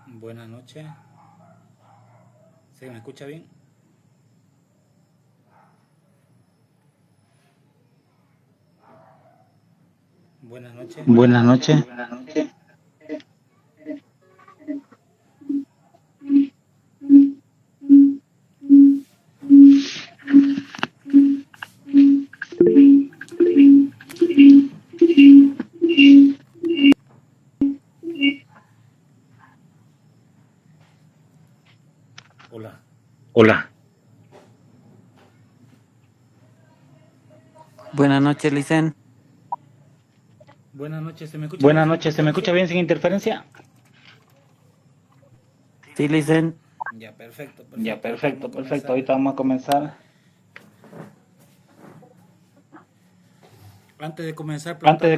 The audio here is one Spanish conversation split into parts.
Buenas noches. ¿Se me escucha bien? Buenas noches. Buenas noches. Hola. Hola. Buenas noches, Licen. Buenas noches. ¿Se me escucha bien? Buenas noches. ¿Se me escucha bien sin interferencia? Sí, Licen. Ya, perfecto. Ya, perfecto. Ahorita vamos a comenzar. Antes de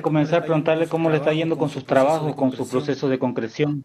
comenzar, preguntarle cómo le está yendo con sus trabajos, con su proceso de concreción.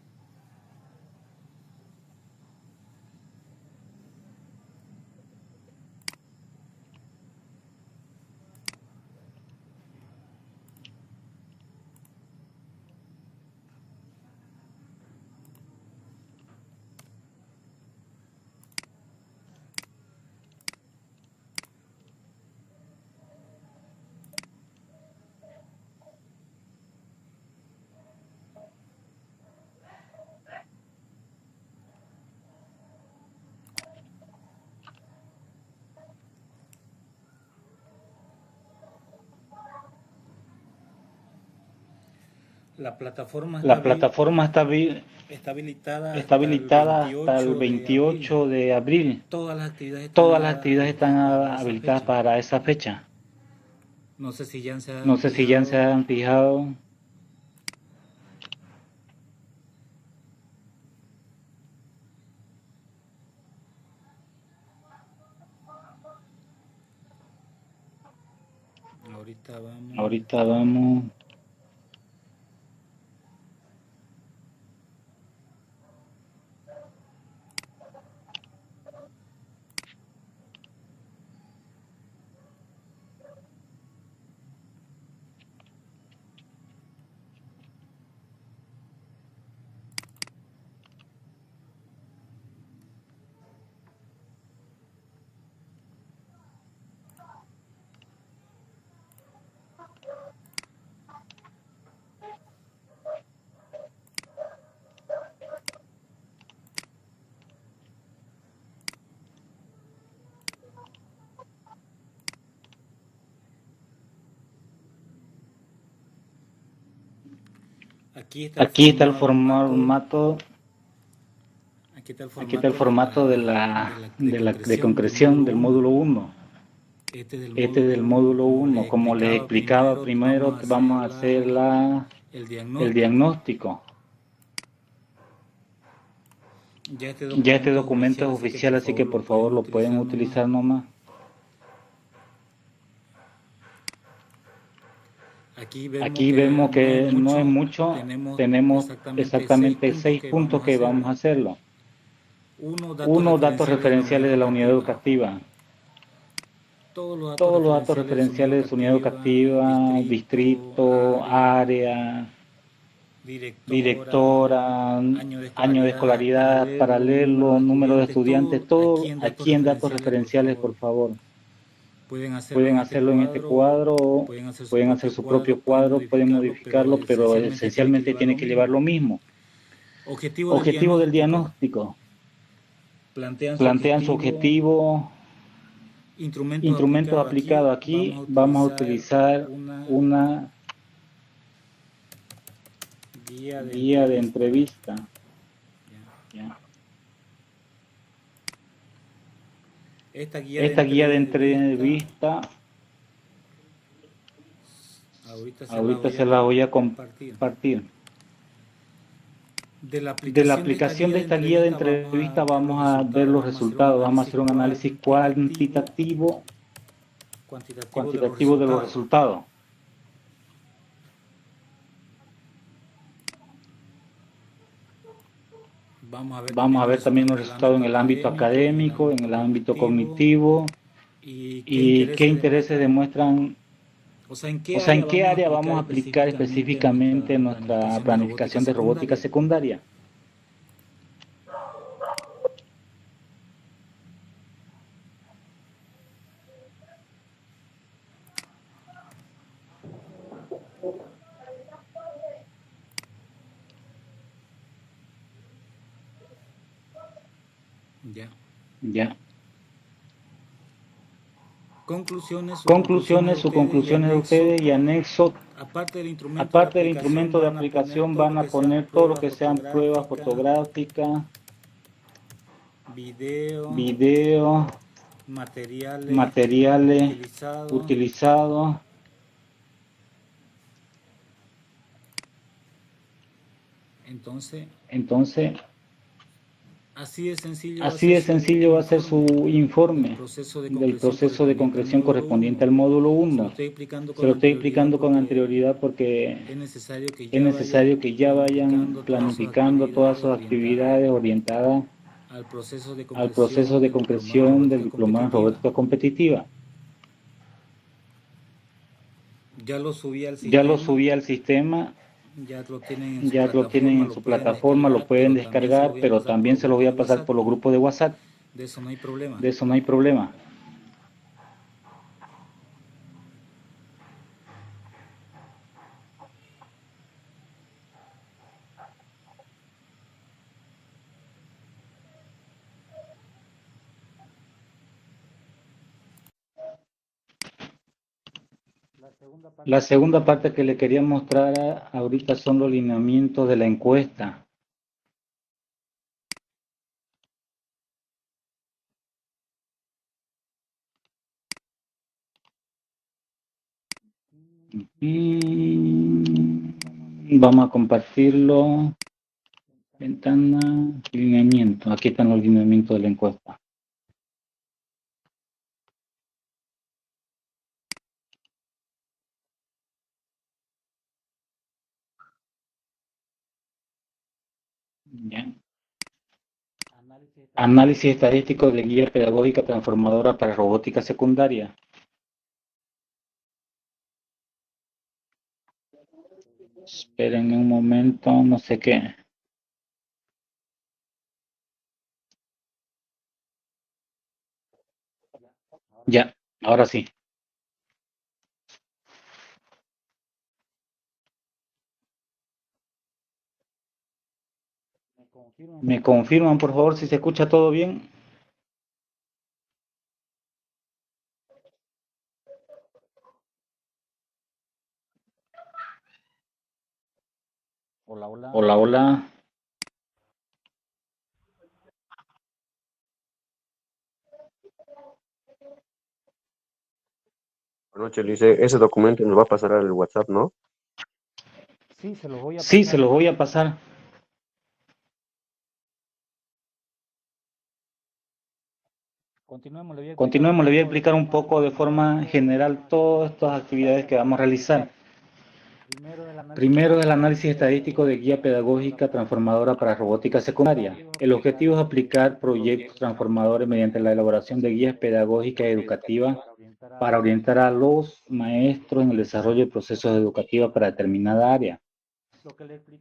La plataforma está habilitada hasta el 28 de abril. Todas las actividades están habilitadas para esa fecha. No sé si ya se han fijado. Ahorita vamos. Aquí está el formato. Aquí está el formato de concreción del módulo 1. Este es del módulo 1. Como les explicaba, primero vamos a hacer el diagnóstico. Ya este documento es oficial, así que por favor lo pueden utilizar nomás. Aquí vemos que no es mucho, tenemos exactamente 6 puntos que vamos a hacerlo. 1, datos referenciales de la unidad educativa. Todos los datos referenciales de su unidad educativa, distrito, área, directora, año de escolaridad, paralelo, número de estudiantes, todo aquí en datos referenciales, por favor. Pueden hacerlo en este cuadro, pueden hacer su propio cuadro, pueden modificarlo, pero esencialmente tiene que llevar lo mismo. Objetivo del diagnóstico. Plantean su objetivo. Instrumentos aplicados. Aquí vamos a utilizar una guía de entrevista. ¿Ya? Esta guía de entrevista ahorita se la voy a compartir. De la aplicación de esta guía de entrevista vamos a ver los resultados, vamos a hacer un análisis cuantitativo de los resultados. Vamos a ver también los resultados en el ámbito académico, en el ámbito cognitivo y qué intereses demuestran, o sea, en qué área vamos a aplicar específicamente nuestra planificación de robótica secundaria. Ya. Conclusiones de ustedes y anexo. Aparte del instrumento de aplicación van a poner todo lo que sean pruebas fotográficas, video, materiales utilizados. Entonces, así de sencillo va a ser su informe del proceso de concreción correspondiente al módulo 1. Se lo estoy explicando con anterioridad porque es necesario que ya vayan planificando todas sus actividades orientadas al proceso de concreción del diplomado en robótica competitiva. Ya lo subí al sistema. Ya lo tienen en su plataforma, lo pueden descargar, pero también se lo voy a pasar por los grupos de WhatsApp. De eso no hay problema. La segunda parte que le quería mostrar ahorita son los lineamientos de la encuesta. Vamos a compartirlo. Ventana, lineamiento. Aquí están los lineamientos de la encuesta. Ya. Análisis estadístico de guía pedagógica transformadora para robótica secundaria. Esperen un momento, no sé qué. Ya, ahora sí. ¿Me confirman, por favor, si se escucha todo bien? Hola, hola. Hola, hola. Buenas noches, Lice. Ese documento nos va a pasar al WhatsApp, ¿no? Sí, se los voy a pasar. Continuemos, le voy a explicar un poco de forma general todas estas actividades que vamos a realizar. Primero, el análisis estadístico de guía pedagógica transformadora para robótica secundaria. El objetivo es aplicar proyectos transformadores mediante la elaboración de guías pedagógicas y educativas para orientar a los maestros en el desarrollo de procesos educativos para determinada área.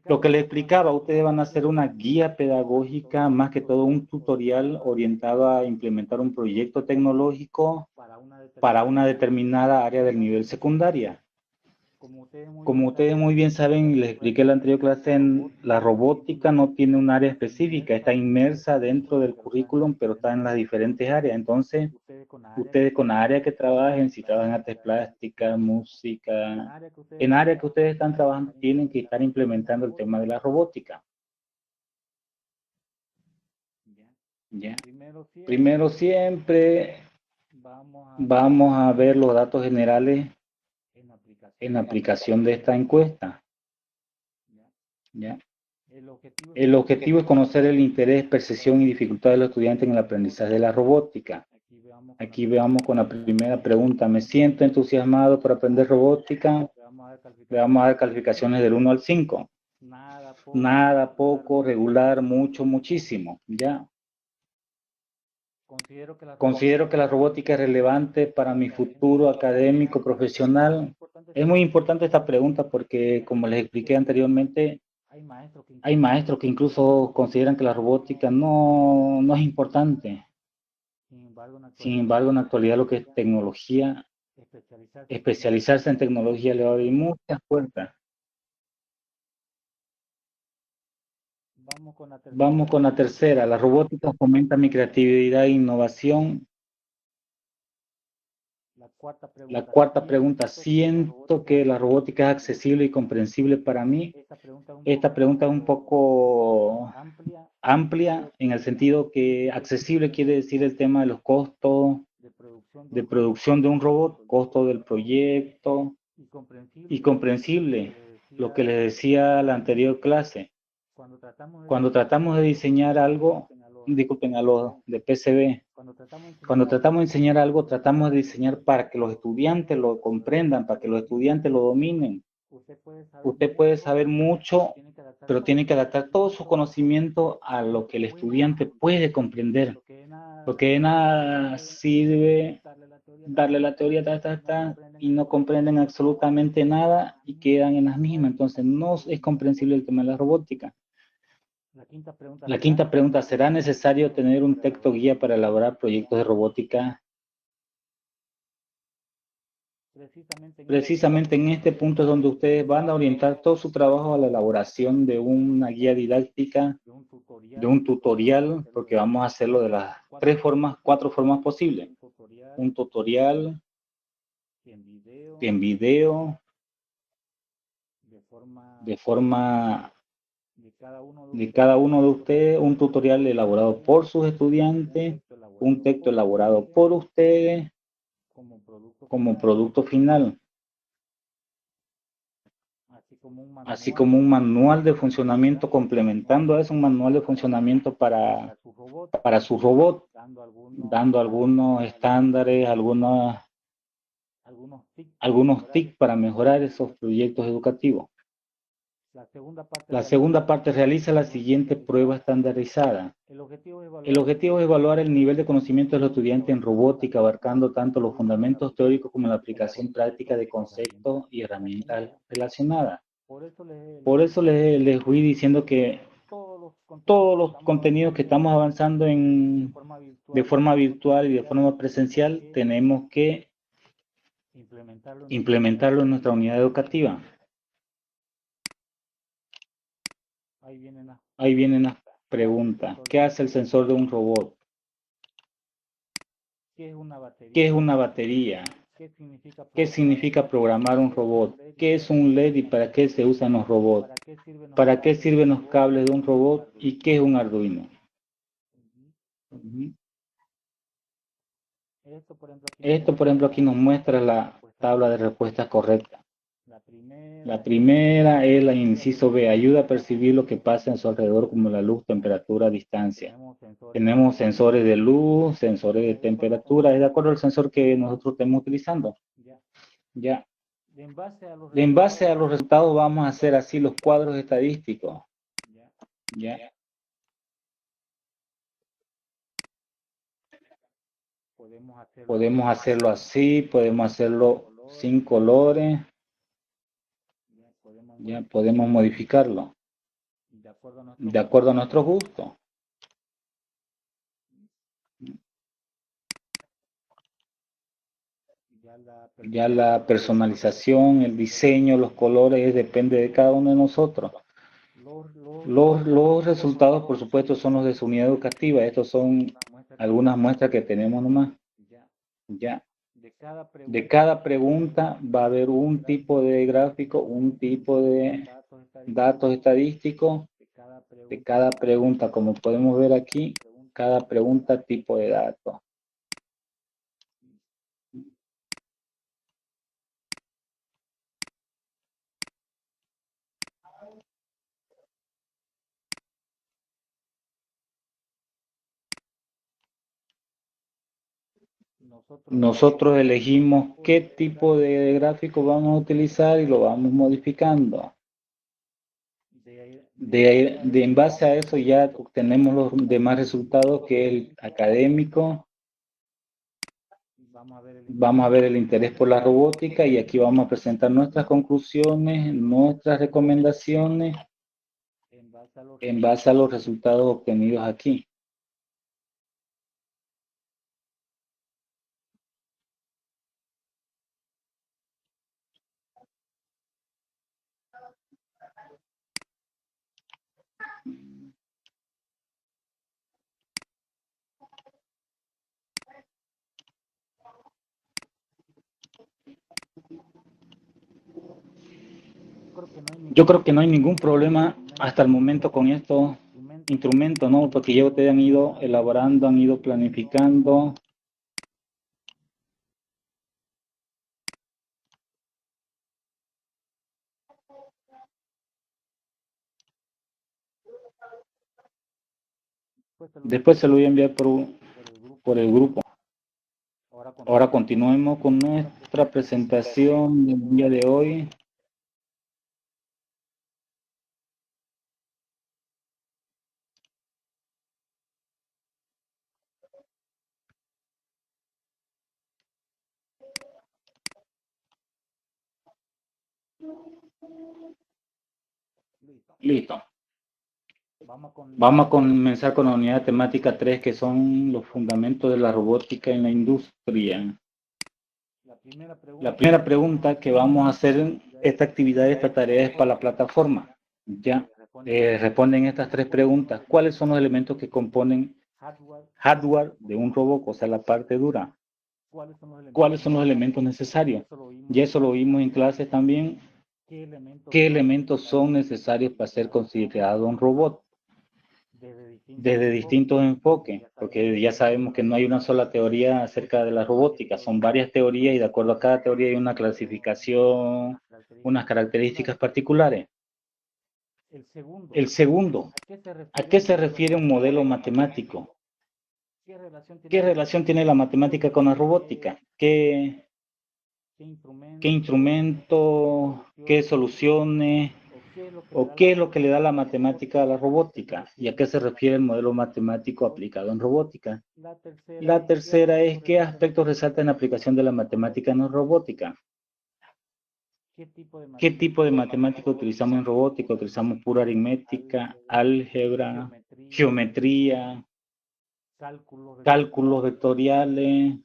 Lo que les explicaba, ustedes van a hacer una guía pedagógica, más que todo un tutorial orientado a implementar un proyecto tecnológico para una determinada área del nivel secundaria. Como ustedes muy bien saben, y les expliqué en la anterior clase, la robótica no tiene un área específica, está inmersa dentro del currículum, pero está en las diferentes áreas. Entonces, ustedes con la área que trabajen, si trabajan artes plásticas, música, en área que ustedes están trabajando, tienen que estar implementando el tema de la robótica. ¿Ya? Primero siempre vamos a ver los datos generales en la aplicación de esta encuesta. ¿Ya? El objetivo es conocer el interés, percepción y dificultad de los estudiantes en el aprendizaje de la robótica. Aquí veamos con la primera pregunta. ¿Me siento entusiasmado por aprender robótica? Le vamos a dar calificaciones del 1 al 5. Nada, poco, regular, mucho, muchísimo. ¿Ya? Considero que la robótica es relevante para mi futuro académico, profesional. Es muy importante esta pregunta porque, como les expliqué anteriormente, hay maestros que incluso consideran que la robótica no es importante. Sin embargo, en la actualidad lo que es tecnología, especializarse en tecnología le va a abrir muchas puertas. Vamos con la tercera. La robótica fomenta mi creatividad e innovación. La cuarta pregunta. ¿Siento que la robótica es accesible y comprensible para mí? Esta pregunta es un poco amplia en el sentido que accesible quiere decir el tema de los costos de producción de un robot, costo del proyecto, y comprensible, lo que les decía la anterior clase. Cuando tratamos de diseñar algo, disculpen a los de PCB, cuando tratamos de enseñar algo, tratamos de diseñar para que los estudiantes lo comprendan, para que los estudiantes lo dominen. Usted puede saber mucho, pero tiene que adaptar todo su conocimiento a lo que el estudiante puede comprender. Porque de nada sirve darle la teoría, y no comprenden absolutamente nada y quedan en las mismas. Entonces, no es comprensible el tema de la robótica. La quinta pregunta, ¿será necesario tener un texto guía para elaborar proyectos de robótica? Precisamente en este punto es donde ustedes van a orientar todo su trabajo a la elaboración de una guía didáctica, de un tutorial, porque vamos a hacerlo de las cuatro formas posibles. Un tutorial en video, de forma de cada uno de ustedes, un tutorial elaborado por sus estudiantes, un texto elaborado por ustedes como producto final, así como un manual de funcionamiento complementando a eso, un manual de funcionamiento para su robot, dando algunos estándares, algunos tips para mejorar esos proyectos educativos. La segunda parte realiza la siguiente prueba estandarizada. El objetivo es evaluar el nivel de conocimiento de los estudiantes en robótica, abarcando tanto los fundamentos teóricos como la aplicación práctica de conceptos y herramientas relacionadas. Por eso les fui diciendo que todos los contenidos que estamos avanzando de forma virtual y de forma presencial, tenemos que implementarlo en nuestra unidad educativa. Ahí vienen las preguntas. ¿Qué hace el sensor de un robot? ¿Qué es una batería? ¿Qué significa programar un robot? ¿Qué es un LED y para qué se usan los robots? ¿Para qué sirven los cables de un robot? ¿Y qué es un Arduino? Esto, por ejemplo, aquí nos muestra la tabla de respuestas correctas. La primera es la inciso B, ayuda a percibir lo que pasa en su alrededor como la luz, temperatura, distancia. Tenemos sensores de luz, sensores de temperatura, es de acuerdo al sensor que nosotros estemos utilizando. Ya. En base a los resultados vamos a hacer así los cuadros estadísticos. Ya. Podemos hacerlo así, podemos hacerlo sin colores. Ya podemos modificarlo de acuerdo a nuestro gusto. Ya la personalización, el diseño, los colores, depende de cada uno de nosotros. Los resultados, por supuesto, son los de su unidad educativa. Estos son algunas muestras que tenemos nomás. Ya. De cada pregunta va a haber un tipo de gráfico, un tipo de datos estadísticos. De cada pregunta, como podemos ver aquí, cada pregunta tipo de datos. nosotros elegimos qué tipo de gráfico vamos a utilizar y lo vamos modificando. En base a eso ya obtenemos los demás resultados, que es el académico. Vamos a ver el interés por la robótica y aquí vamos a presentar nuestras conclusiones, nuestras recomendaciones en base a los resultados obtenidos aquí. Yo creo que no hay ningún problema hasta el momento con estos instrumentos, ¿no? Porque ya ustedes han ido elaborando, han ido planificando. Después se lo voy a enviar por el grupo. Ahora continuemos con nuestra presentación del día de hoy. Listo. Vamos a comenzar con la unidad temática 3, que son los fundamentos de la robótica en la industria. La primera pregunta que vamos a hacer, esta actividad, esta tarea es para la plataforma. Ya responden estas tres preguntas. ¿Cuáles son los elementos que componen hardware de un robot, o sea, la parte dura? ¿Cuáles son los elementos necesarios? Ya eso lo vimos en clase también. ¿Qué elementos son necesarios para ser considerado un robot? Desde distintos enfoques, porque ya sabemos que no hay una sola teoría acerca de la robótica, son varias teorías y de acuerdo a cada teoría hay una clasificación, unas características particulares. El segundo, ¿a qué se refiere un modelo matemático? ¿Qué relación tiene la matemática con la robótica? ¿Qué instrumentos, qué soluciones, o qué es lo que le da la matemática a la robótica? ¿Y a qué se refiere el modelo matemático aplicado en robótica? La tercera es, ¿qué aspectos resaltan la aplicación de la matemática en la robótica? ¿Qué tipo de matemática utilizamos en robótica? ¿Utilizamos pura aritmética, álgebra, geometría, cálculos vectoriales?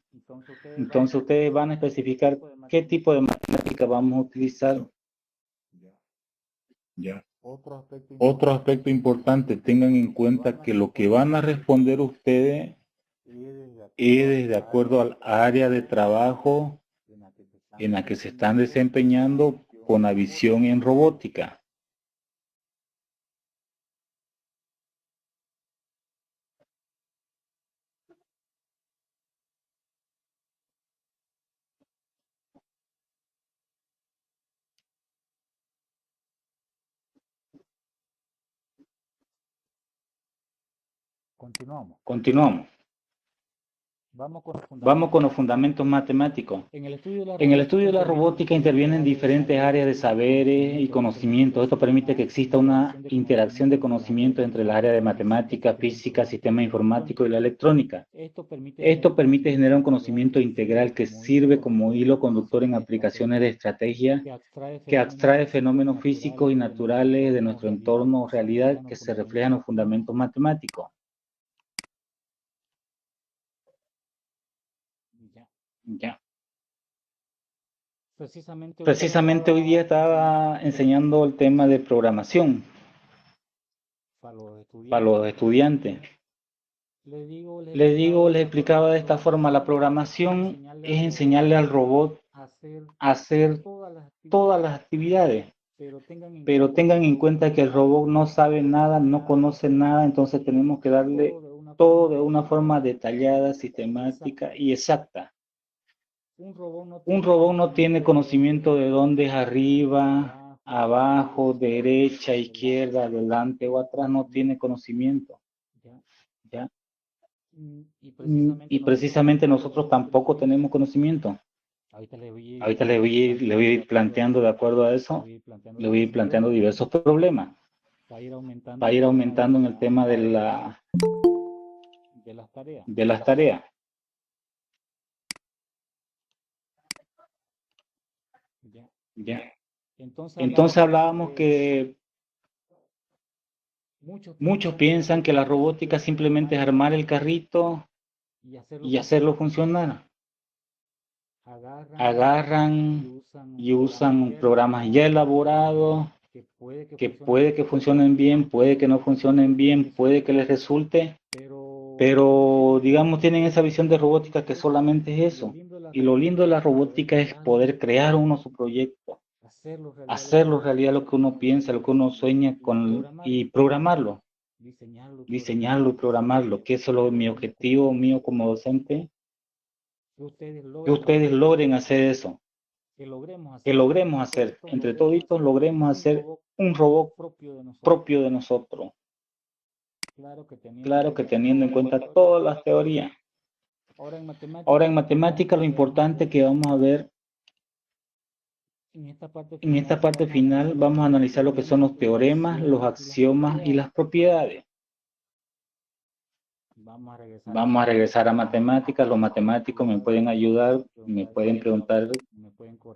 Entonces ustedes van a especificar qué tipo de matemática vamos a utilizar. Ya. Otro aspecto importante, tengan en cuenta que lo que van a responder ustedes es de acuerdo al área de trabajo en la que se están desempeñando con la visión en robótica. Continuamos. Vamos con los fundamentos matemáticos. En el estudio de la robótica intervienen diferentes áreas de saberes y conocimientos. Esto permite que exista una interacción de conocimientos entre las áreas de matemática, física, sistema informático y la electrónica. Esto permite generar un conocimiento integral que sirve como hilo conductor en aplicaciones de estrategia que abstrae fenómenos físicos y naturales de nuestro entorno o realidad que se reflejan en los fundamentos matemáticos. Ya. Precisamente hoy día estaba enseñando el tema de programación para los estudiantes. Les explicaba de esta forma, la programación es enseñarle al robot a hacer todas las actividades, pero tengan en cuenta que el robot no sabe nada, no conoce nada, entonces tenemos que darle todo de una forma detallada, sistemática y exacta. Un robot no tiene conocimiento de dónde es arriba, abajo, derecha, izquierda, adelante o atrás, no tiene conocimiento. ¿Ya? Y precisamente nosotros tampoco tenemos conocimiento. Ahorita le voy a ir planteando de acuerdo a eso, le voy a ir planteando diversos problemas para ir aumentando en el tema de las tareas. ¿Ya? Entonces hablábamos que muchos piensan que la robótica simplemente es armar el carrito y hacerlo funcionar. Agarran y usan programas ya elaborados que puede que funcionen bien, puede que no funcionen bien, puede que les resulte, pero digamos tienen esa visión de robótica que solamente es eso. Y lo lindo de la robótica es poder crear uno su proyecto, hacerlo realidad lo que uno piensa, lo que uno sueña y programarlo, diseñarlo y programarlo, que eso es mi objetivo mío como docente, que ustedes logren hacer eso, que logremos hacer, entre toditos logremos hacer un robot propio de nosotros. Claro que teniendo en cuenta todas las teorías. Ahora en matemática lo importante que vamos a ver en esta parte final, vamos a analizar lo que son los teoremas, los axiomas y las propiedades. Vamos a regresar a matemáticas. Los matemáticos me pueden ayudar, me pueden preguntar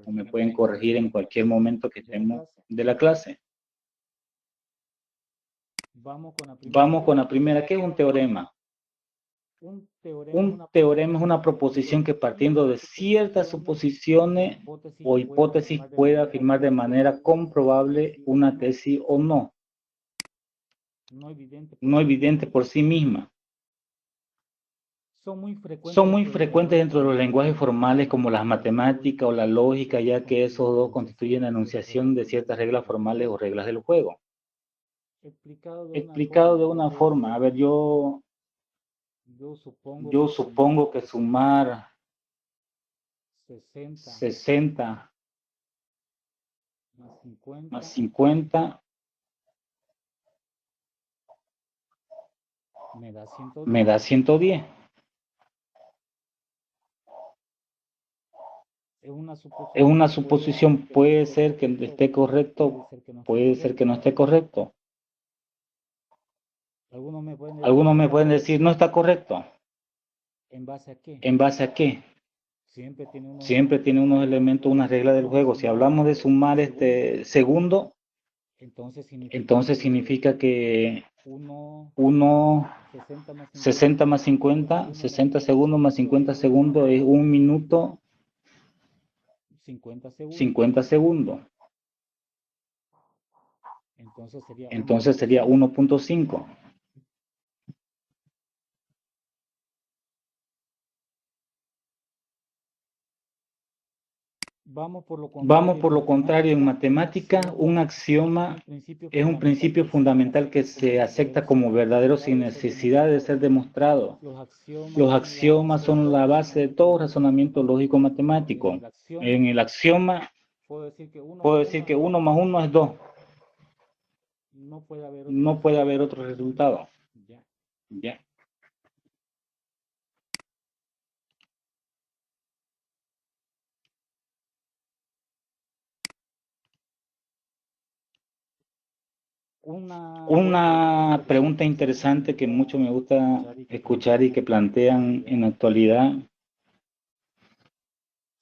o me pueden corregir en cualquier momento que estemos de la clase. Vamos con la primera. ¿Qué es un teorema? Un teorema es una proposición que partiendo de ciertas suposiciones o hipótesis puede afirmar de manera comprobable una tesis o no. No evidente por sí misma. Son muy frecuentes dentro de los lenguajes formales como las matemáticas o la lógica, ya que esos dos constituyen la enunciación de ciertas reglas formales o reglas del juego. Explicado de una forma, a ver, yo supongo que sumar 60 más 50 me da 110. Es una suposición, puede ser que esté correcto, puede ser que no esté correcto. Algunos me pueden decir, no está correcto. ¿En base a qué? Siempre tiene unos elementos, una regla del juego. Si hablamos de sumar este segundo, entonces significa que 60 más 50, 60 segundos más 50 segundos es 1 minuto 50 segundos. Entonces sería 1.5. Vamos por lo contrario, en matemática, un axioma es un principio fundamental que se acepta como verdadero sin necesidad de ser demostrado. Los axiomas son la base de todo razonamiento lógico matemático. En el axioma puedo decir que 1 más 1 es 2. No puede haber otro resultado. ¿Ya? Una pregunta interesante que mucho me gusta escuchar y que plantean en la actualidad,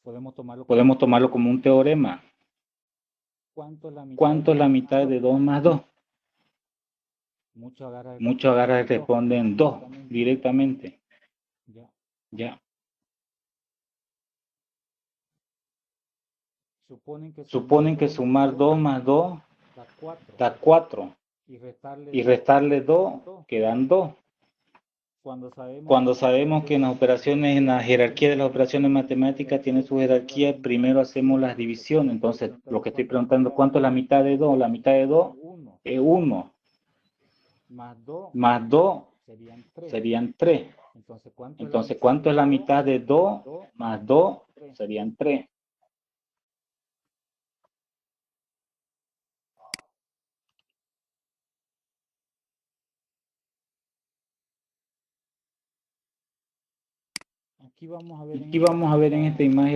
podemos tomarlo como un teorema. ¿Cuánto es la mitad de 2 más 2? Muchos agarran y responden 2 directamente. ¿Ya? Suponen que sumar 2 más 2 da 4 y restarle 2 quedan 2. Cuando sabemos que en las operaciones, en la jerarquía de las operaciones matemáticas tiene su jerarquía, primero hacemos las divisiones. Entonces, lo que estoy preguntando, ¿cuánto es la mitad de 2? La mitad de 2 es 1. Más 2 serían 3. Entonces, ¿cuánto es la mitad de 2 más 2? Serían 3. Aquí vamos a ver en esta imagen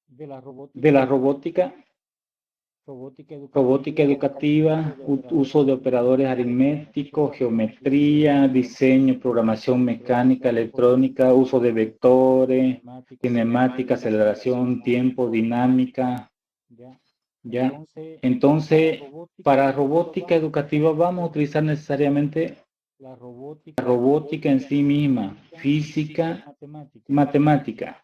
de la robótica educativa, uso de operadores aritméticos, geometría, diseño, programación mecánica, electrónica, uso de vectores, cinemática, aceleración, tiempo, dinámica, ¿ya? Entonces, para robótica educativa vamos a utilizar necesariamente la robótica en sí misma, física, matemática,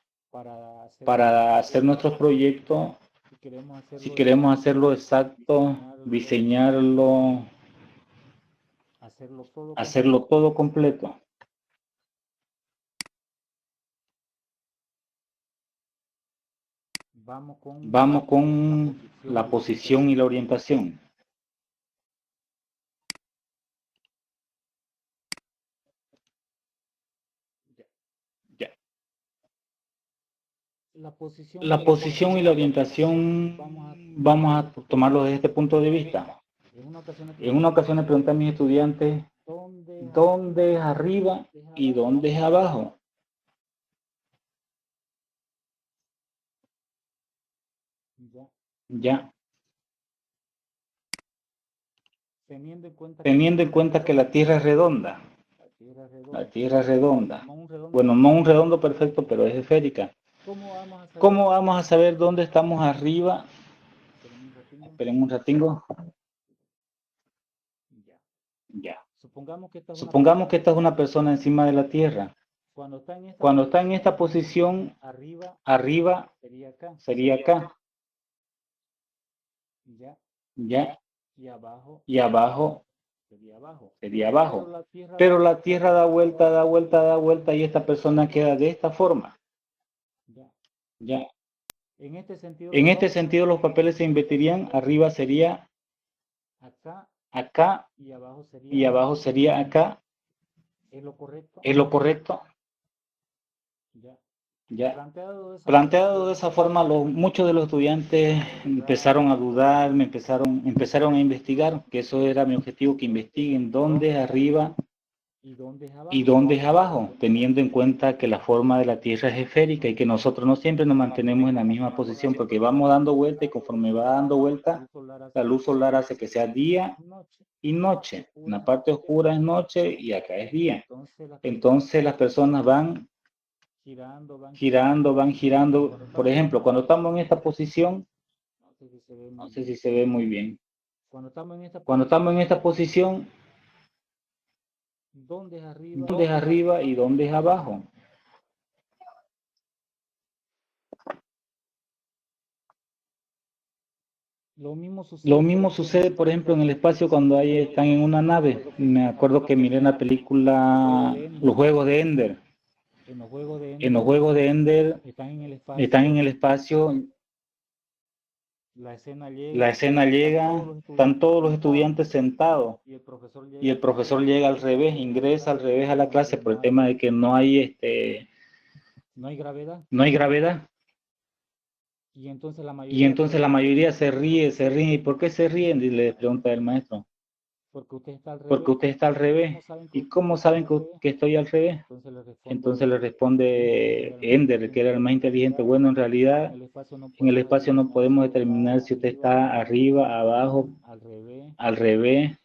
para hacer nuestros proyectos. Si queremos hacerlo exacto, diseñarlo, hacerlo todo completo. Vamos con la posición y la orientación. Ya. La posición y la orientación vamos a tomarlo desde este punto de vista. En una ocasión le pregunté a mis estudiantes dónde es arriba y dónde es abajo. Ya. Teniendo en cuenta que la Tierra es redonda. La Tierra es redonda. Bueno, no un redondo perfecto, pero es esférica. ¿Cómo vamos a saber dónde estamos arriba? Esperen un ratingo. Ya. Supongamos que esta es una persona encima de la Tierra. Cuando está en esta posición, arriba sería acá. Ya. Y abajo sería abajo. Pero la Tierra da vuelta, da vuelta, da vuelta y esta persona queda de esta forma. Ya. En este sentido los papeles se invertirían. Arriba sería acá y abajo sería acá. ¿Es lo correcto? Ya. Planteado de esa forma, muchos de los estudiantes empezaron a dudar, empezaron a investigar, que eso era mi objetivo, que investiguen dónde es arriba y dónde es abajo, teniendo en cuenta que la forma de la Tierra es esférica y que nosotros no siempre nos mantenemos en la misma posición, porque vamos dando vuelta y conforme va dando vuelta, la luz solar hace que sea día y noche. En la parte oscura es noche y acá es día. Entonces las personas van girando. Por ejemplo, cuando estamos en esta posición, no sé si se ve muy bien. Cuando estamos en esta posición, ¿dónde es arriba y dónde es abajo? Lo mismo sucede, por ejemplo, en el espacio cuando están en una nave. Me acuerdo que miré en la película Los Juegos de Ender. En los Juegos de Ender están en el espacio. La escena llega, están todos los estudiantes sentados y el profesor llega al revés, ingresa al revés a la clase por el tema de que no hay gravedad. Y entonces la mayoría se ríe. ¿Y por qué se ríen? Y le pregunta el maestro. Porque usted está al revés. ¿Y cómo saben que estoy al revés? Entonces le responde Ender, que era el más inteligente. Bueno, en realidad en el espacio no podemos determinar si usted está arriba, abajo, al revés,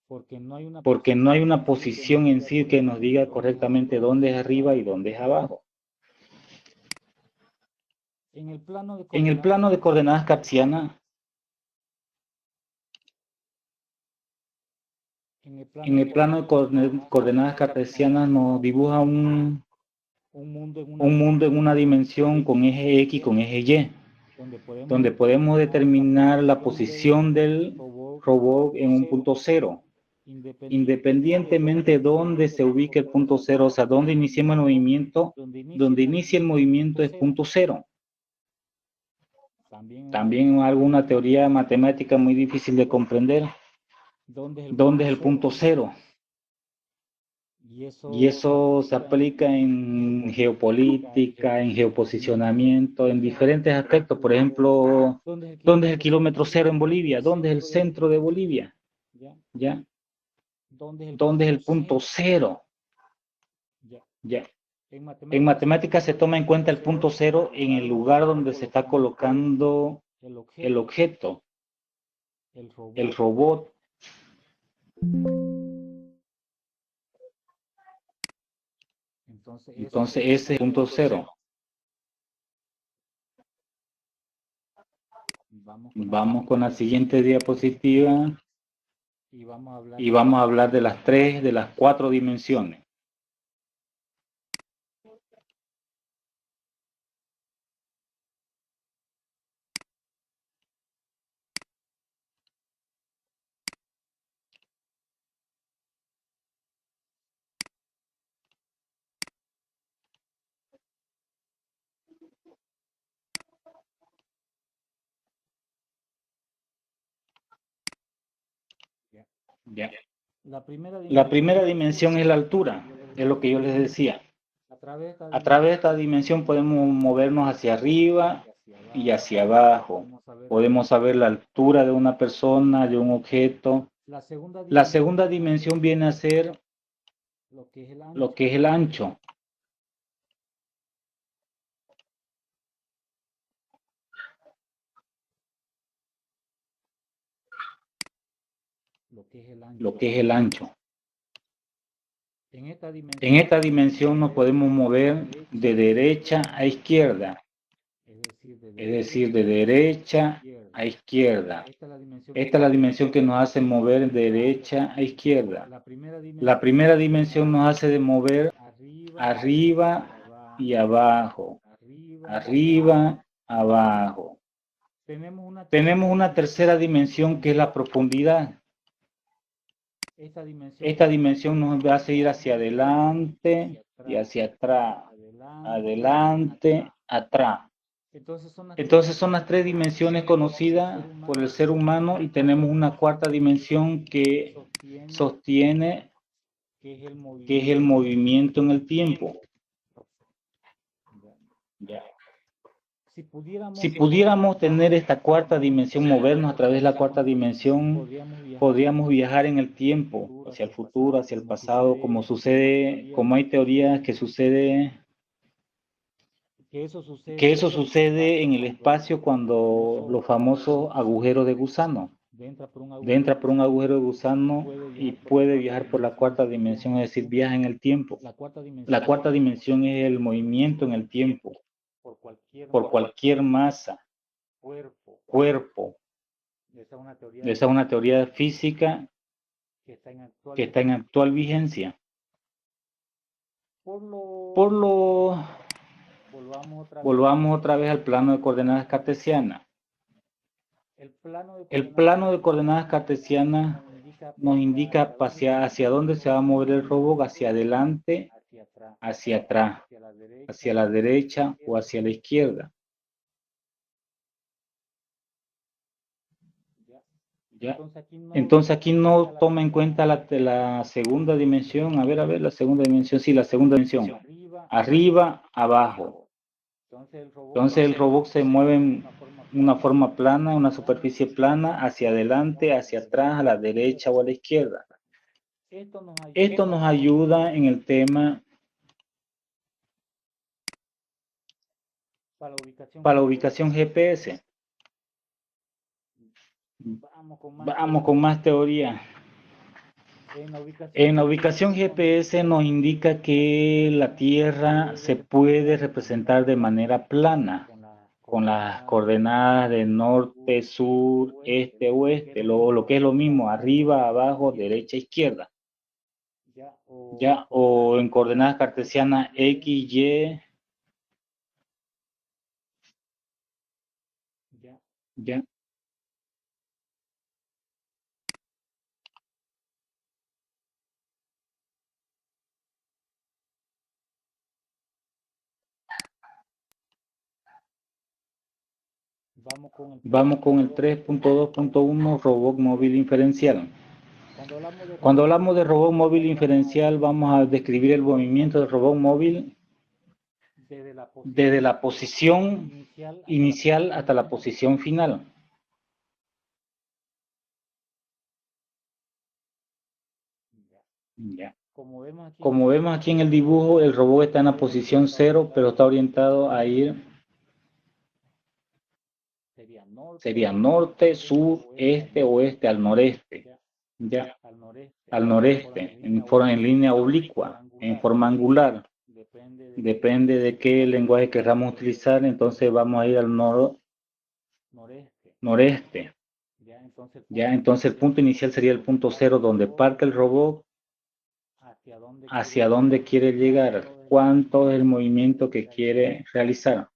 porque no hay una posición en sí que nos diga correctamente dónde es arriba y dónde es abajo. En el plano de coordenadas cartesianas, nos dibuja un mundo en una dimensión con eje X, con eje Y, donde podemos determinar la posición del robot en un punto cero, independientemente de dónde se ubique el punto cero, o sea, dónde iniciemos el movimiento, donde inicia el movimiento es punto cero. También alguna teoría matemática muy difícil de comprender, dónde es el punto cero. Y eso se aplica en geopolítica, en geoposicionamiento, en diferentes aspectos. Por ejemplo, ¿dónde es el kilómetro cero en Bolivia? ¿Dónde es el centro de Bolivia? ¿Ya? ¿Dónde es el punto cero? Ya. En matemáticas se toma en cuenta el punto cero en el lugar donde se está colocando el objeto, el robot. Entonces ese es el punto cero. Vamos con la siguiente diapositiva y vamos a hablar de las cuatro dimensiones. Ya. La primera dimensión es la altura, es lo que yo les decía. A través de esta dimensión podemos movernos hacia arriba y hacia abajo. Podemos saber la altura de una persona, de un objeto. La segunda dimensión viene a ser lo que es el ancho. Lo que es el ancho. En esta dimensión nos podemos mover de derecha a izquierda, es decir, de derecha a izquierda. Esta es la dimensión que nos hace mover de derecha a izquierda. La primera dimensión nos hace mover arriba y abajo, arriba, abajo. Tenemos una tercera dimensión que es la profundidad. Esta dimensión nos hace ir hacia adelante y hacia atrás, adelante, atrás. Entonces son las tres dimensiones conocidas por el ser humano y tenemos una cuarta dimensión que sostiene, que es el movimiento en el tiempo. Ya. Si pudiéramos tener esta cuarta dimensión, movernos a través de la cuarta dimensión, podríamos viajar en el tiempo, hacia el futuro, hacia el pasado, como sucede, como hay teorías que sucede, que eso sucede en el espacio cuando los famosos agujeros de gusano. Entra por un agujero de gusano y puede viajar por la cuarta dimensión, es decir, viaja en el tiempo. La cuarta dimensión es el movimiento en el tiempo, por cualquier masa, cuerpo. Esa es una teoría física que está en actual vigencia. Volvamos otra vez al plano de coordenadas cartesianas. El plano de coordenadas cartesianas nos indica hacia dónde se va a mover el robot, hacia adelante, hacia atrás, hacia la derecha o hacia la izquierda. ¿Ya? Entonces aquí no toma en cuenta la segunda dimensión. A ver, la segunda dimensión. Sí, la segunda dimensión. Arriba, abajo. Entonces el robot se mueve en una forma plana, una superficie plana, hacia adelante, hacia atrás, a la derecha o a la izquierda. Esto nos ayuda en el tema para la ubicación GPS. Vamos con más teoría. En la ubicación GPS nos indica que la Tierra se puede representar de manera plana, con las coordenadas de norte, sur, este, oeste, lo que es lo mismo, arriba, abajo, derecha, izquierda. ¿Ya? O en coordenadas cartesianas X, Y. ¿Ya? Vamos con el 3.2.1, robot móvil inferencial. Cuando hablamos de robot móvil inferencial, vamos a describir el movimiento del robot móvil desde la posición inicial hasta la posición final. Ya. Como vemos aquí en el dibujo, el robot está en la posición 0, pero está orientado a ir, sería norte, sur, este, oeste, al noreste. Ya. Al noreste, en línea oblicua, en forma angular. Depende de qué lenguaje queramos utilizar, entonces vamos a ir al noreste. Ya, entonces el punto inicial sería el punto 0, donde parte el robot. Hacia dónde quiere llegar, cuánto es el movimiento que quiere realizar.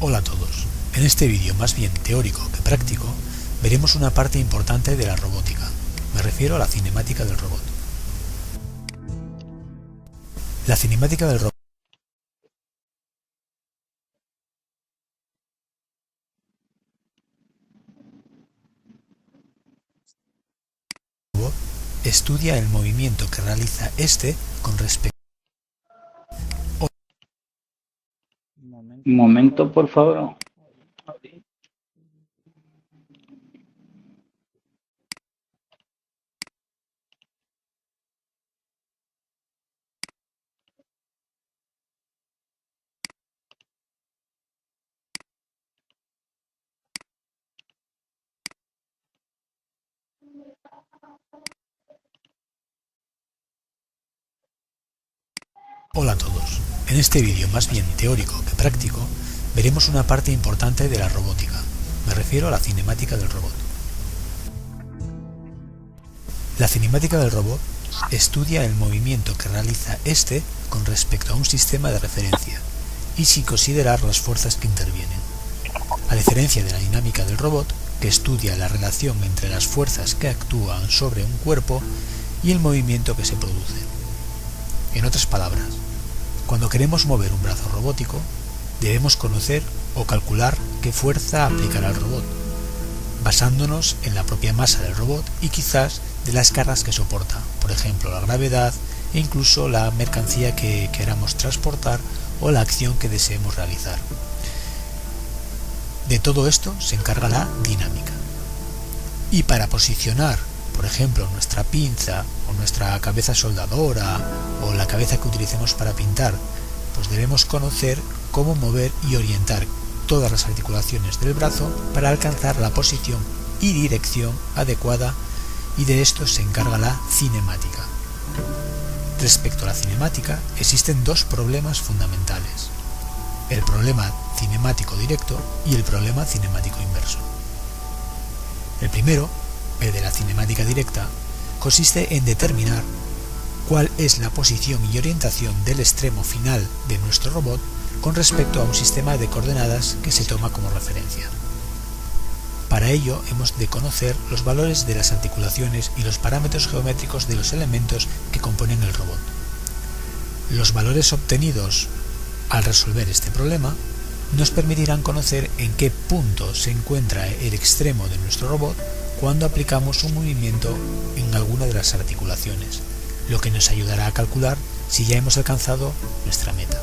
Hola a todos. En este vídeo, más bien teórico que práctico, veremos una parte importante de la robótica. Me refiero a la cinemática del robot. La cinemática del robot estudia el movimiento que realiza este con respecto. Un momento, por favor. Hola a todos. En este vídeo, más bien teórico que práctico, veremos una parte importante de la robótica. Me refiero a la cinemática del robot. La cinemática del robot estudia el movimiento que realiza este con respecto a un sistema de referencia y sin considerar las fuerzas que intervienen. A diferencia de la dinámica del robot, que estudia la relación entre las fuerzas que actúan sobre un cuerpo y el movimiento que se produce. En otras palabras, cuando queremos mover un brazo robótico, debemos conocer o calcular qué fuerza aplicará el robot, basándonos en la propia masa del robot y quizás de las cargas que soporta, por ejemplo la gravedad e incluso la mercancía que queramos transportar o la acción que deseemos realizar. De todo esto se encarga la dinámica. Y para posicionar, por ejemplo, nuestra pinza o nuestra cabeza soldadora o la cabeza que utilicemos para pintar, pues debemos conocer cómo mover y orientar todas las articulaciones del brazo para alcanzar la posición y dirección adecuada, y de esto se encarga la cinemática. Respecto a la cinemática, existen dos problemas fundamentales: el problema cinemático directo y el problema cinemático inverso. El primero, el de la cinemática directa, consiste en determinar cuál es la posición y orientación del extremo final de nuestro robot con respecto a un sistema de coordenadas que se toma como referencia. Para ello hemos de conocer los valores de las articulaciones y los parámetros geométricos de los elementos que componen el robot. Los valores obtenidos al resolver este problema nos permitirán conocer en qué punto se encuentra el extremo de nuestro robot cuando aplicamos un movimiento en alguna de las articulaciones, lo que nos ayudará a calcular si ya hemos alcanzado nuestra meta.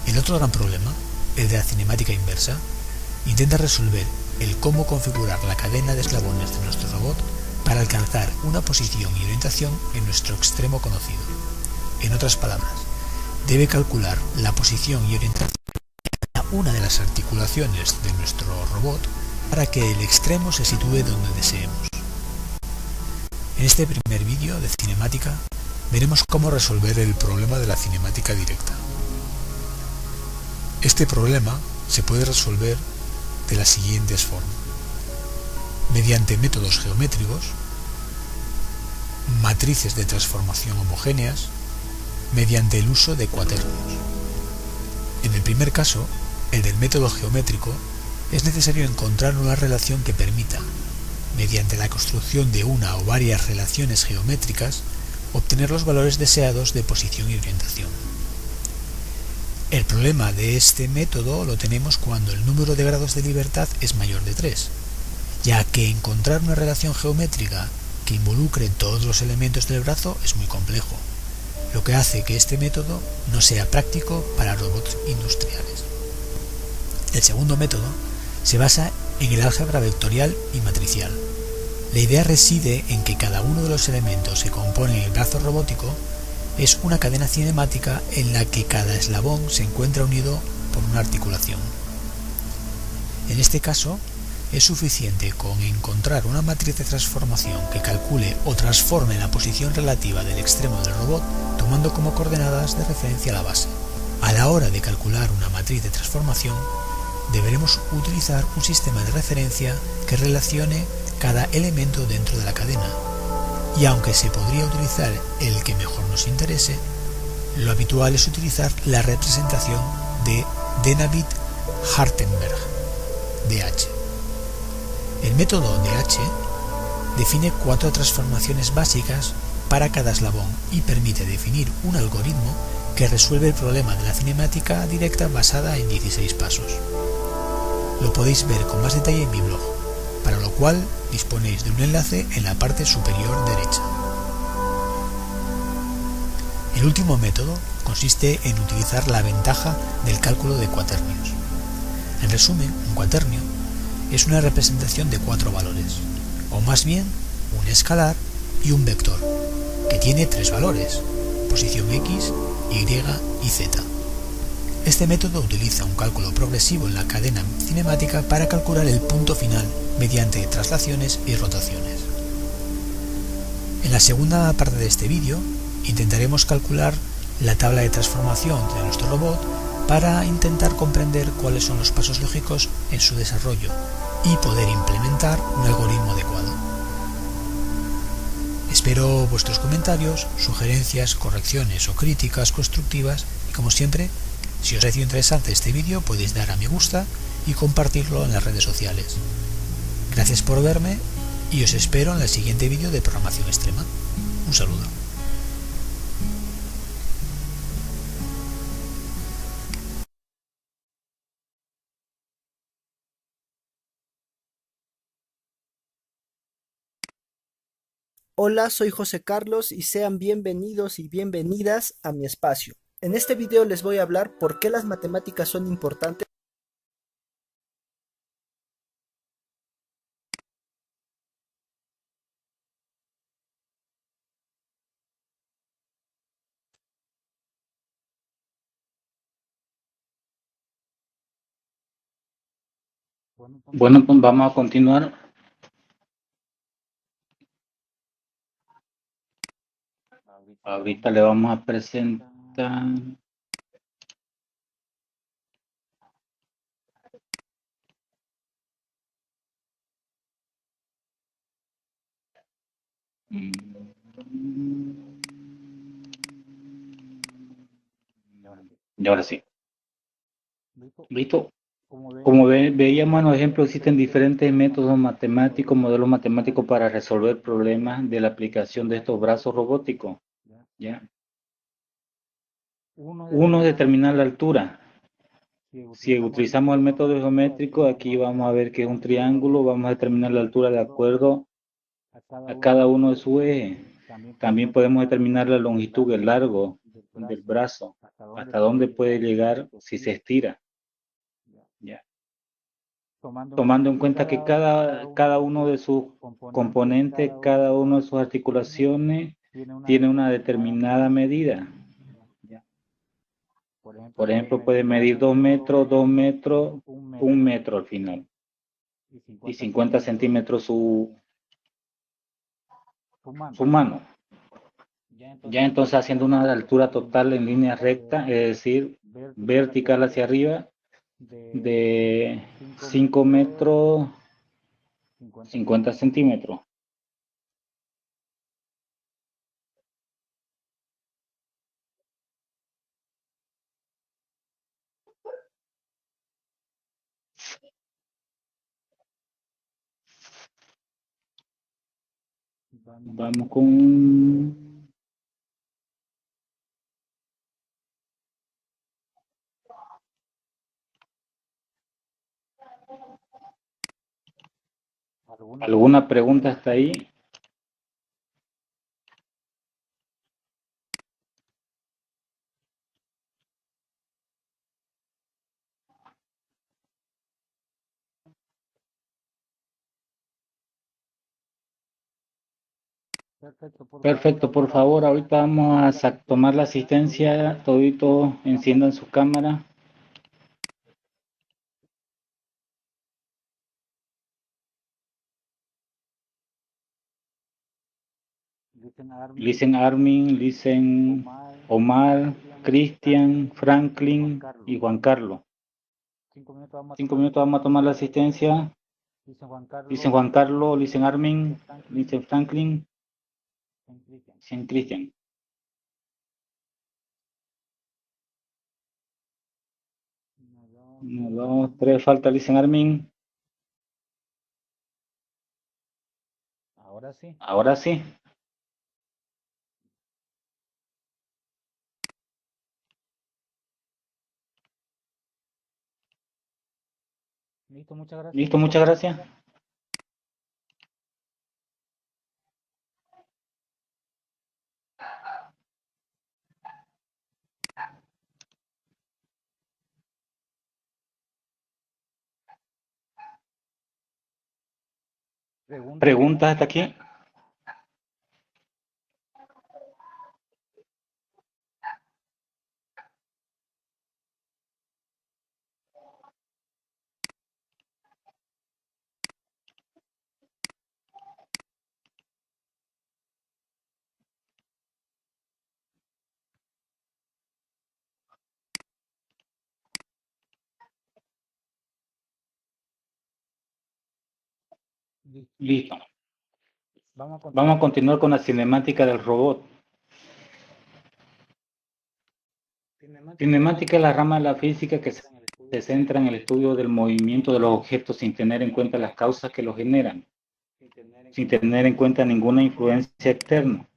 El otro gran problema, el de la cinemática inversa, intenta resolver el cómo configurar la cadena de eslabones de nuestro robot para alcanzar una posición y orientación en nuestro extremo conocido. En otras palabras, debe calcular la posición y orientación de cada una de las articulaciones de nuestro robot para que el extremo se sitúe donde deseemos. En este primer vídeo de cinemática veremos cómo resolver el problema de la cinemática directa. Este problema se puede resolver de las siguientes formas: mediante métodos geométricos, matrices de transformación homogéneas, mediante el uso de cuaternios. En el primer caso, el del método geométrico, es necesario encontrar una relación que permita, mediante la construcción de una o varias relaciones geométricas, obtener los valores deseados de posición y orientación. El problema de este método lo tenemos cuando el número de grados de libertad es mayor de 3, ya que encontrar una relación geométrica que involucre todos los elementos del brazo es muy complejo, lo que hace que este método no sea práctico para robots industriales. El segundo método se basa en el álgebra vectorial y matricial. La idea reside en que cada uno de los elementos que componen el brazo robótico es una cadena cinemática en la que cada eslabón se encuentra unido por una articulación. En este caso, es suficiente con encontrar una matriz de transformación que calcule o transforme la posición relativa del extremo del robot tomando como coordenadas de referencia la base. A la hora de calcular una matriz de transformación, deberemos utilizar un sistema de referencia que relacione cada elemento dentro de la cadena, y aunque se podría utilizar el que mejor nos interese, lo habitual es utilizar la representación de Denavit-Hartenberg, DH. El método DH define 4 transformaciones básicas para cada eslabón y permite definir un algoritmo que resuelve el problema de la cinemática directa basada en 16 pasos. Lo podéis ver con más detalle en mi blog, para lo cual disponéis de un enlace en la parte superior derecha. El último método consiste en utilizar la ventaja del cálculo de cuaternios. En resumen, un cuaternio es una representación de 4 valores, o más bien un escalar y un vector, que tiene 3 valores: posición X, Y y Z. Este método utiliza un cálculo progresivo en la cadena cinemática para calcular el punto final mediante traslaciones y rotaciones. En la segunda parte de este vídeo intentaremos calcular la tabla de transformación de nuestro robot para intentar comprender cuáles son los pasos lógicos en su desarrollo y poder implementar un algoritmo adecuado. Espero vuestros comentarios, sugerencias, correcciones o críticas constructivas y, como siempre, si os ha sido interesante este vídeo podéis dar a me gusta y compartirlo en las redes sociales. Gracias por verme y os espero en el siguiente vídeo de programación extrema. Un saludo. Hola, soy José Carlos y sean bienvenidos y bienvenidas a mi espacio. En este video les voy a hablar por qué las matemáticas son importantes. Bueno, pues vamos a continuar. Ahorita le vamos a presentar. Y ahora sí. ¿Listo? Como veíamos en los ejemplos, existen diferentes métodos matemáticos, modelos matemáticos para resolver problemas de la aplicación de estos brazos robóticos. ¿Ya? Uno es determinar la altura. Si utilizamos el método geométrico, aquí vamos a ver que es un triángulo, vamos a determinar la altura de acuerdo a cada uno de sus ejes. También podemos determinar la longitud, el largo del brazo, hasta dónde puede llegar si se estira. ¿Ya? Tomando en cuenta que cada uno de sus componentes, cada una de sus articulaciones tiene una determinada medida. ¿Ya? Por ejemplo, puede medir 2 metros, 1 metro al final. Y 50 centímetros su mano. Ya entonces haciendo una altura total en línea recta, es decir, vertical hacia arriba, de 5 metros 50 centímetros. Vamos con... ¿Alguna pregunta hasta ahí? Perfecto, por favor, ahorita vamos a tomar la asistencia, todito enciendan su cámara. Listen Armin, listen Omar, Cristian, Franklin y Juan Carlos. 5 minutos vamos a tomar la asistencia. Listen Juan Carlos, listen Armin, listen Franklin, listen Cristian. 1, 2, 3, falta listen Armin. Ahora sí. Listo, muchas gracias. ¿Preguntas hasta aquí? Listo. Vamos a continuar con la cinemática del robot. Cinemática es la rama de la física que se centra en el estudio del movimiento de los objetos sin tener en cuenta las causas que los generan, sin tener en cuenta ninguna influencia externa.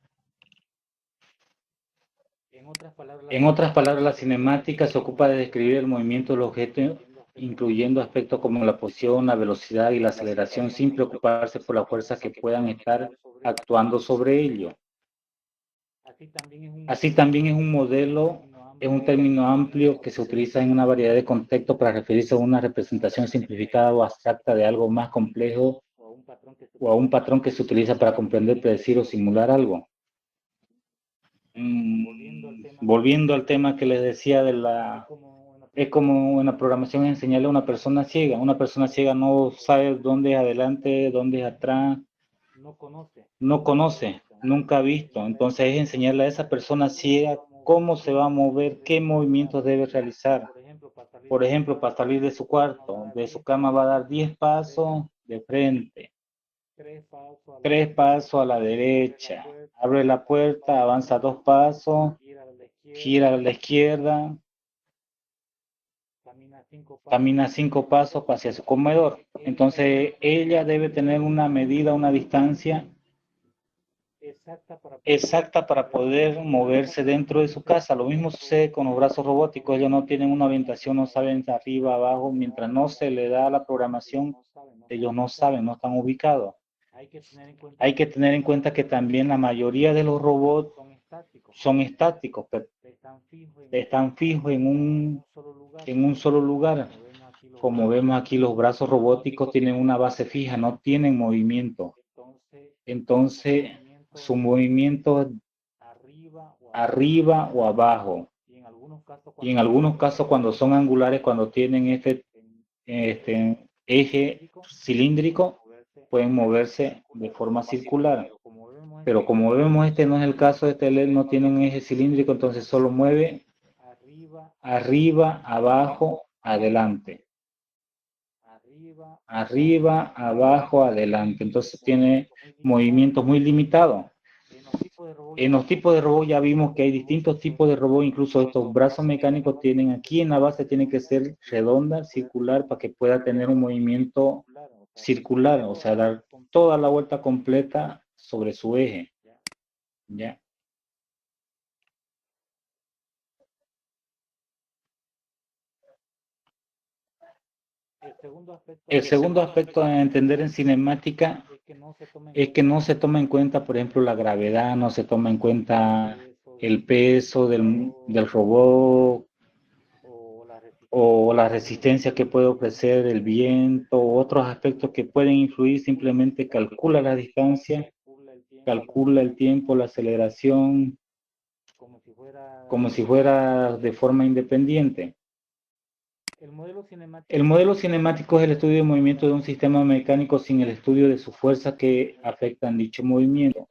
En otras palabras, la cinemática se ocupa de describir el movimiento del objeto, incluyendo aspectos como la posición, la velocidad y la aceleración, sin preocuparse por las fuerzas que puedan estar actuando sobre ello. Así también es un modelo, es un término amplio que se utiliza en una variedad de contextos para referirse a una representación simplificada o abstracta de algo más complejo o a un patrón que se utiliza para comprender, predecir o simular algo. Volviendo al tema que les decía de la... Es como en la programación enseñarle a una persona ciega. Una persona ciega no sabe dónde es adelante, dónde es atrás. No conoce, nunca ha visto. Entonces es enseñarle a esa persona ciega cómo se va a mover, qué movimientos debe realizar. Por ejemplo, para salir de su cuarto, de su cama va a dar 10 pasos de frente. 3 pasos a la derecha. Abre la puerta, avanza 2 pasos, gira a la izquierda. Camina 5 pasos hacia su comedor. Entonces ella debe tener una medida, una distancia exacta para poder moverse dentro de su casa. Lo mismo sucede con los brazos robóticos. Ellos no tienen una orientación, no saben de arriba, abajo. Mientras no se le da la programación, ellos no saben, no están ubicados. Hay que tener en cuenta que también la mayoría de los robots son estáticos, pero están fijos en un solo lugar. Como vemos aquí, los brazos robóticos tienen una base fija, no tienen movimiento. Entonces, su movimiento es arriba o abajo. Y en algunos casos, cuando son angulares, cuando tienen este eje cilíndrico, pueden moverse de forma circular. Pero como vemos, este no es el caso, este LED no tiene un eje cilíndrico, entonces solo mueve arriba, abajo, adelante. Arriba, abajo, adelante. Entonces tiene movimientos muy limitados. En los tipos de robot ya vimos que hay distintos tipos de robot, incluso estos brazos mecánicos tienen aquí en la base, tiene que ser redonda, circular, para que pueda tener un movimiento circular, o sea, dar toda la vuelta completa sobre su eje. ¿Ya? El segundo aspecto a entender en cinemática es que no se toma en cuenta, por ejemplo, la gravedad, no se toma en cuenta el peso del robot o la resistencia que puede ofrecer el viento, o otros aspectos que pueden influir, simplemente calcula la distancia, calcula el tiempo, la aceleración, como si fuera de forma independiente. El modelo cinemático es el estudio de movimiento de un sistema mecánico sin el estudio de sus fuerzas que afectan dicho movimiento.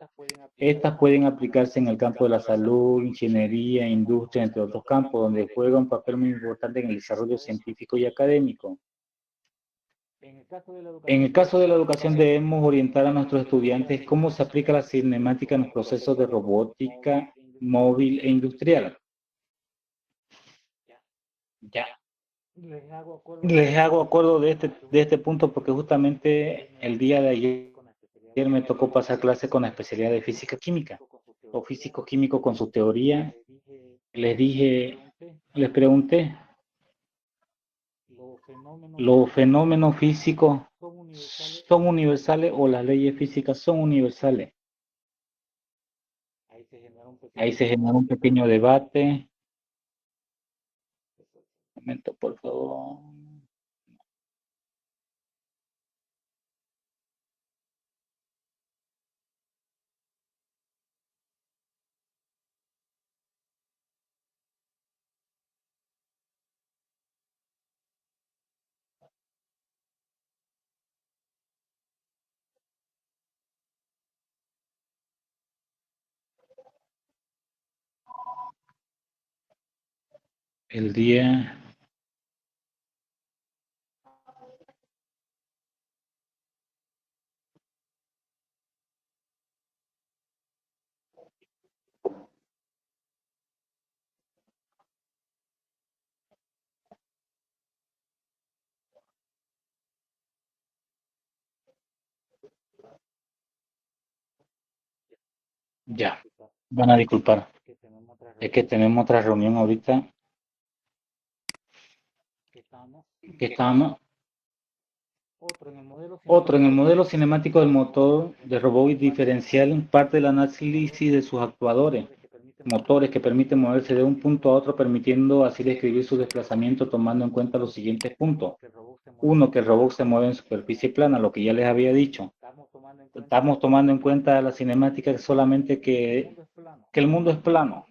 Estas pueden aplicarse en el campo de la salud, ingeniería, industria, entre otros campos, donde juega un papel muy importante en el desarrollo científico y académico. En el caso de la educación debemos orientar a nuestros estudiantes cómo se aplica la cinemática en los procesos de robótica móvil e industrial. Ya. Les hago acuerdo de este punto porque justamente el día de ayer me tocó pasar clase con la especialidad de física química o físico químico con su teoría. Les pregunté, ¿los fenómenos físicos son universales o las leyes físicas son universales? Ahí se generó un pequeño debate. Un momento, por favor. El día... Ya, van a disculpar. Es que tenemos otra reunión ahorita. Que estamos. Otro, en el modelo cinemático del motor de robot diferencial, parte del análisis de sus actuadores, motores que permiten moverse de un punto a otro, permitiendo así describir su desplazamiento tomando en cuenta los siguientes puntos. Uno, que el robot se mueve en superficie plana, lo que ya les había dicho. Estamos tomando en cuenta la cinemática solamente que el mundo es plano,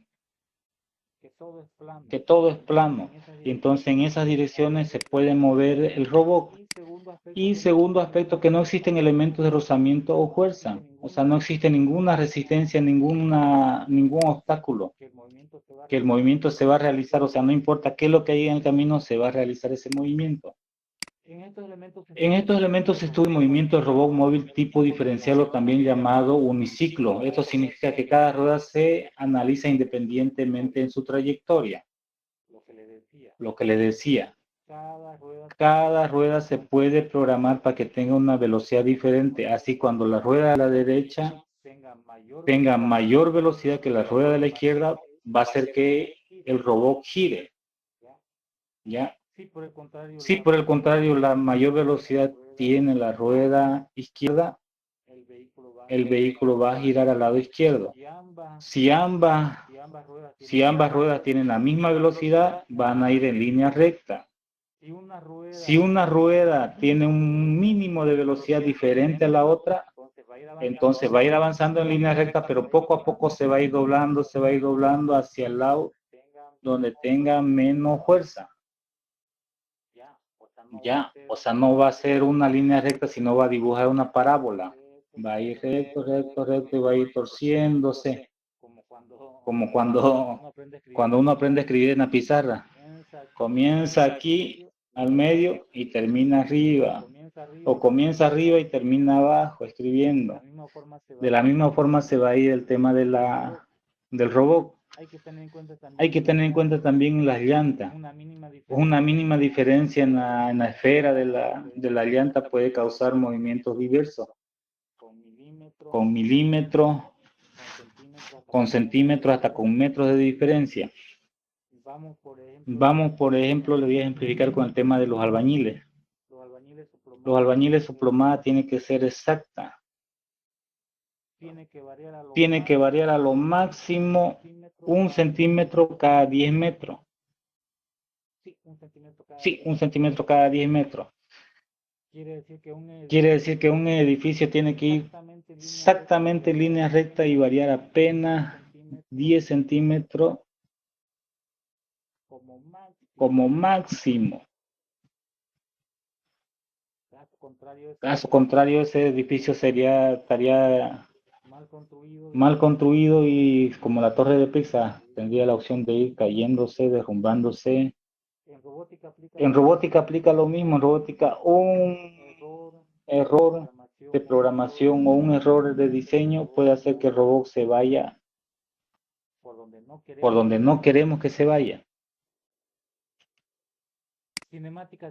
que todo es plano, y entonces en esas direcciones se puede mover el robot. Y segundo aspecto, que no existen elementos de rozamiento o fuerza, o sea, no existe ninguna resistencia, ningún obstáculo, que el movimiento se va a realizar, o sea, no importa qué es lo que hay en el camino, se va a realizar ese movimiento. En estos elementos se estudia el movimiento del robot móvil tipo diferencial o también llamado uniciclo. Esto significa que cada rueda se analiza independientemente en su trayectoria. Lo que le decía. Cada rueda se puede programar para que tenga una velocidad diferente. Así, cuando la rueda de la derecha tenga mayor velocidad que la rueda de la izquierda, va a hacer que el robot gire. ¿Ya? Si por el contrario la mayor velocidad tiene la rueda izquierda, el vehículo va a girar al lado izquierdo. Si ambas ruedas tienen la misma velocidad, van a ir en línea recta. Si una rueda tiene un mínimo de velocidad diferente a la otra, entonces va a ir avanzando en línea recta, pero poco a poco se va a ir doblando hacia el lado donde tenga menos fuerza. Ya, o sea, no va a ser una línea recta, sino va a dibujar una parábola. va a ir recto, recto, recto y va a ir torciéndose, como cuando uno aprende a escribir en la pizarra. Comienza aquí al medio y termina arriba, o comienza arriba y termina abajo escribiendo. De la misma forma se va a ir el tema del robot. Hay que tener en cuenta también las llantas. Una mínima diferencia en la esfera de la llanta puede causar movimientos diversos, con milímetros, con centímetros, hasta con metros de diferencia. Vamos, por ejemplo, le voy a ejemplificar con el tema de los albañiles. Los albañiles, su plomada tiene que ser exacta. Tiene que variar a lo máximo 1 centímetro cada 10 metros. Sí, 1 centímetro cada 10 metros. Quiere decir que un edificio tiene que ir exactamente en línea recta y variar apenas 10 centímetros como máximo. Caso contrario, ese edificio estaría mal construido y como la torre de Pisa tendría la opción de ir cayéndose, derrumbándose. En robótica aplica lo mismo. En robótica un error de programación o un error de diseño puede hacer que el robot se vaya por donde no queremos que se vaya.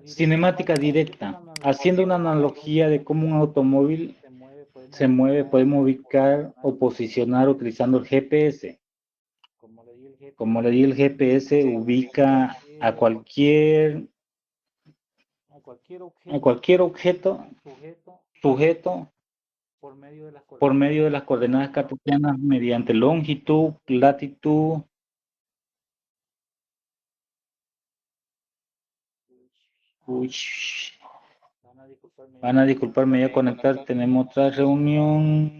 Cinemática directa. Haciendo una analogía de cómo un automóvil se mueve, podemos ubicar o posicionar utilizando el GPS. Como le di, el GPS ubica a cualquier objeto, sujeto, por medio de las coordenadas cartesianas mediante longitud, latitud. Uy, van a disculparme, ya conectar, tenemos otra reunión.